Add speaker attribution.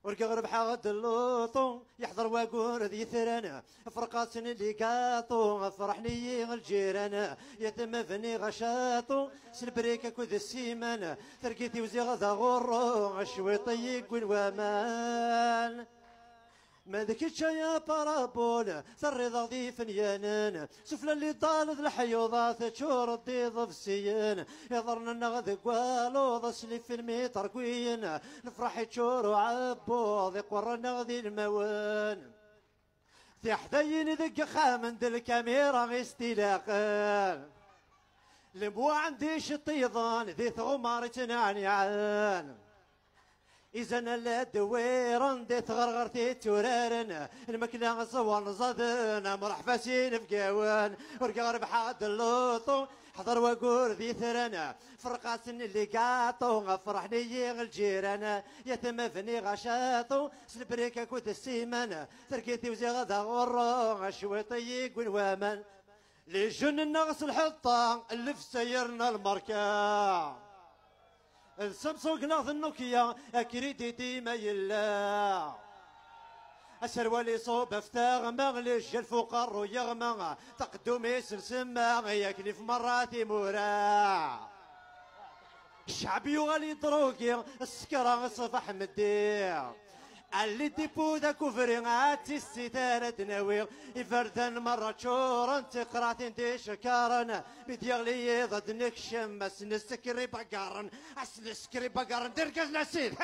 Speaker 1: ورقا ربحة غد اللوطو يحضر واقور ذي ثرانا فرقاتن اللي قاطو فرحني الجيران يتم فني غشاطو سلبريكا كود السيمان تركيتي وزي غدا غرو شويطي يقول وامان ما ذكرتش يا بارابول الرضا ذي فنيانان سفلى اللي طالت الحيوضات تشور الضيض في السيان يضرنا النغذ قوالو ضسلي في الميتر كوين الفرح تشور وعبوض يقور النغذي الموان في حدين ذق خامن دل الكاميرا استلاقان لمو عنديش الطيضان ذي ثغمار تنعني عان إذا لا دويرن دي تغرغرتي تورارن المكلا صوان صدن مرحبا سين في قوان ورقا ربحة اللوطو حضر وقور ذي ثرنا فرقاتن اللي قاطو فرحني الجيران يتم فني غشاطو سلبريكا كوت السيمان تركيتي وزي غدا غرو شويطي يقول وامان لي جن النغس الحطة اللي في سيرنا المركا السامسونج ناخذ النوكيا اكريدي ديما يلا السروالي صوب افتاغ مغلش الفقر ويغمى تقدمي سلسمة ياكلي في مراتي مورا الشعبي وغالي دروكي السكرة صفح مدير اللي ديبو ذا كفري عاتي الستارة دناوير يفردن مرة شورا تقراتين دي شكارن بديغلي ضد نكشم اسنسكري بقارن اسنسكري بقارن درقز نسيد